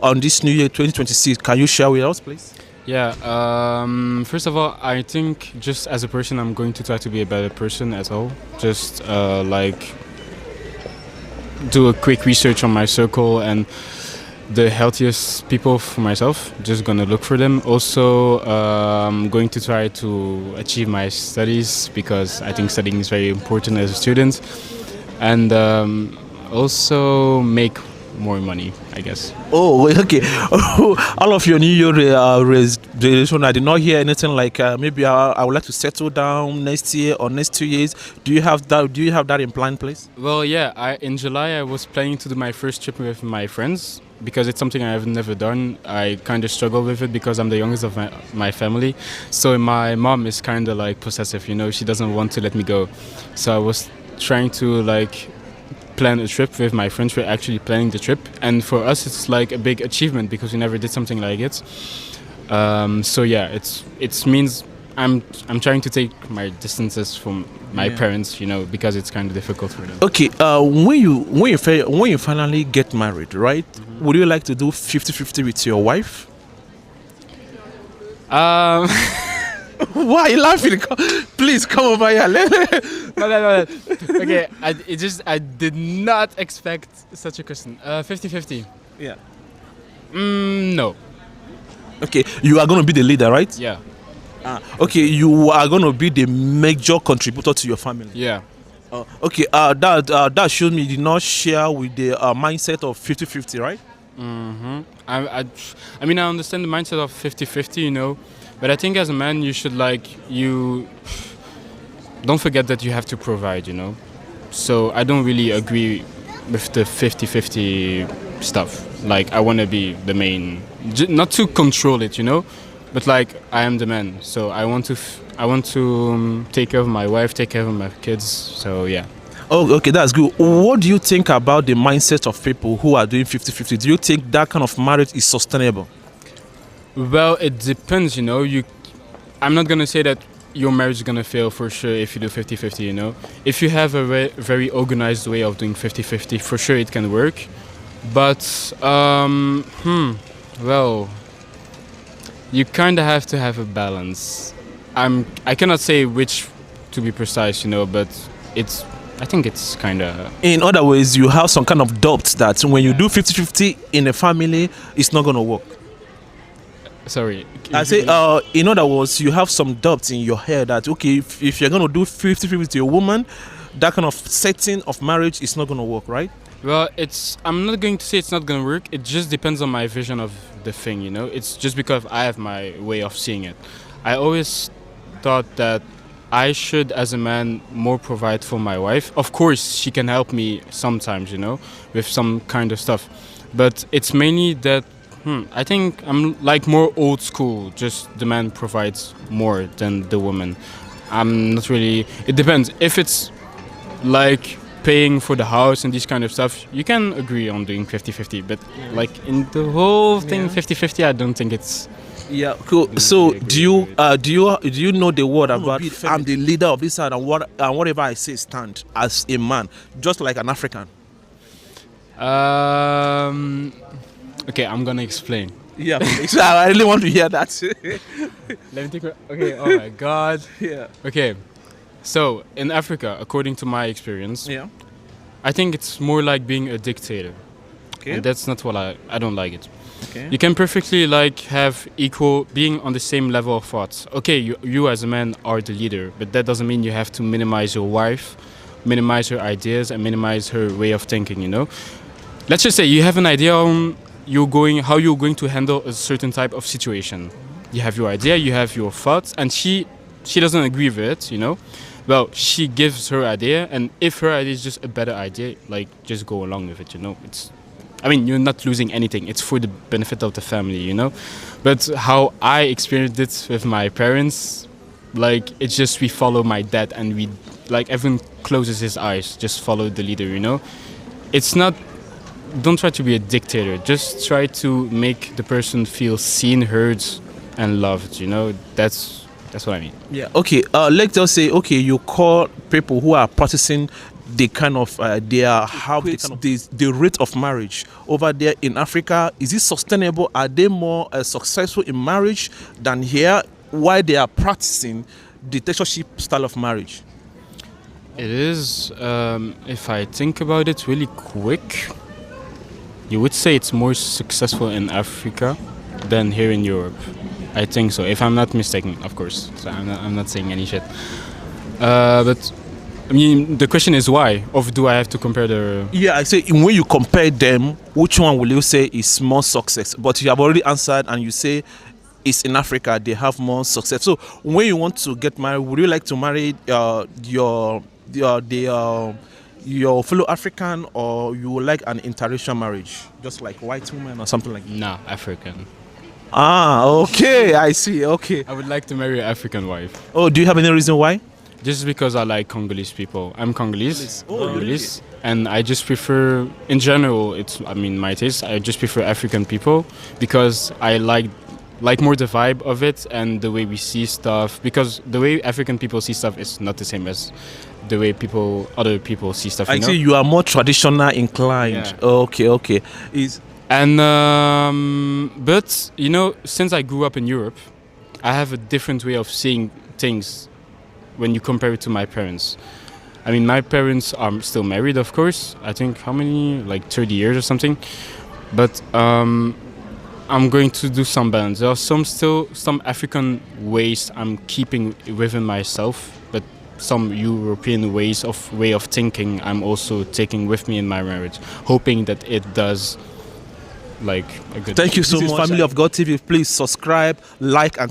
on this new year 2026? Can you share with us, please? Yeah, first of all, I think just as a person, I'm going to try to be a better person as well. Just like do a quick research on my circle and the healthiest people for myself. Just gonna look for them. Also, I'm going to try to achieve my studies because I think studying is very important as a student, and also make more money, I guess. Oh, wait, okay. All of your New Year resolution, I did not hear anything like maybe I would like to settle down next year or next 2 years. Do you have that? Do you have that in plan, please? Well, yeah. In July I was planning to do my first trip with my friends because it's something I have never done. I kind of struggle with it because I'm the youngest of my family. So my mom is kind of like possessive, you know. She doesn't want to let me go. So I was trying to like plan a trip with my friends. We're actually planning the trip, and for us it's like a big achievement because we never did something like it. So yeah, it means I'm trying to take my distances from my parents, you know, because it's kind of difficult for them. Okay, when you finally get married, right? Would you like to do 50-50 with your wife? Why are you laughing? Please come over here. No. Okay, I did not expect such a question. 50-50. Yeah. No. Okay, you are going to be the leader, right? Yeah. Okay, you are going to be the major contributor to your family. Yeah. Okay, that shows me you did not share with the mindset of 50-50, right? Mm-hmm. I mean, I understand the mindset of 50-50, you know, but I think as a man, you should you don't forget that you have to provide, you know. So I don't really agree with the 50-50 stuff. Like, I want to be the main, not to control it, you know, but like I am the man. So I want to take care of my wife, take care of my kids. So yeah. Oh, okay, that's good. What do you think about the mindset of people who are doing 50-50? Do you think that kind of marriage is sustainable? Well, it depends, you know. I'm not going to say that your marriage is going to fail for sure if you do 50-50, you know. If you have a very organized way of doing 50-50, for sure it can work. But, well, you kind of have to have a balance. I cannot say which to be precise, you know, but I think it's kind of... In other words, you have some kind of doubt that when you do 50-50 in a family, it's not going to work. Sorry. I say, in other words, you have some doubt in your head that, okay, if you're going to do 50-50 with your woman, that kind of setting of marriage is not going to work, right? Well, I'm not going to say it's not going to work. It just depends on my vision of the thing, you know. It's just because I have my way of seeing it. I always thought that I should, as a man, more provide for my wife. Of course, she can help me sometimes, you know, with some kind of stuff. But it's mainly that I think I'm like more old school. Just the man provides more than the woman. I'm not really... It depends. If it's like paying for the house and this kind of stuff, you can agree on doing 50-50. But like in the whole thing, 50-50, I don't think it's... Yeah, cool. So do you know the word about I'm the leader of this side and whatever I say stand as a man, just like an African? Okay, I'm gonna explain. Yeah, so I really want to hear that. Let me think. Okay, oh my God. Yeah. Okay, so in Africa, according to my experience, Yeah. I think it's more like being a dictator. Okay. And that's not what I don't like it. Okay. You can perfectly like have equal, being on the same level of thoughts. Okay, you as a man are the leader, but that doesn't mean you have to minimize your wife, minimize her ideas, and minimize her way of thinking, you know? Let's just say you have an idea on how you're going to handle a certain type of situation. You have your idea, you have your thoughts, and she doesn't agree with it, you know? Well, she gives her idea, and if her idea is just a better idea, like, just go along with it, you know? You're not losing anything. It's for the benefit of the family, you know? But how I experienced it with my parents, like, it's just we follow my dad and everyone closes his eyes, just follow the leader, you know? It's not... Don't try to be a dictator. Just try to make the person feel seen, heard, and loved, you know? That's what I mean. Yeah. Okay. Let's just say, okay, you call people who are practicing the kind of how the rate of marriage over there in Africa? Is it sustainable? Are they more successful in marriage than here? Why they are practicing the dictatorship style of marriage? It is, if I think about it really quick, you would say it's more successful in Africa than here in Europe. I think so, if I'm not mistaken, of course. So I'm not saying any shit. But I mean, the question is why? Or do I have to compare the? Yeah, I say when you compare them, which one will you say is more success? But you have already answered, and you say it's in Africa they have more success. So when you want to get married, would you like to marry your fellow African, or you would like an interracial marriage, just like white woman or something like that? Nah, African. Ah, okay, I see. Okay. I would like to marry an African wife. Oh, do you have any reason why? Just because I like Congolese people. I'm Congolese. Oh, Congolese. And I just prefer, in general, my taste, I just prefer African people because I like more the vibe of it and the way we see stuff. Because the way African people see stuff is not the same as the way other people see stuff. I see you are more traditional inclined. Yeah. Okay. But since I grew up in Europe, I have a different way of seeing things when you compare it to my parents. I mean, my parents are still married, of course. I think how many? Like 30 years or something. But I'm going to do some balance. There are some African ways I'm keeping within myself, but some European way of thinking I'm also taking with me in my marriage, hoping that it does like a good. Thank you so much. Family of God TV, please subscribe, like, and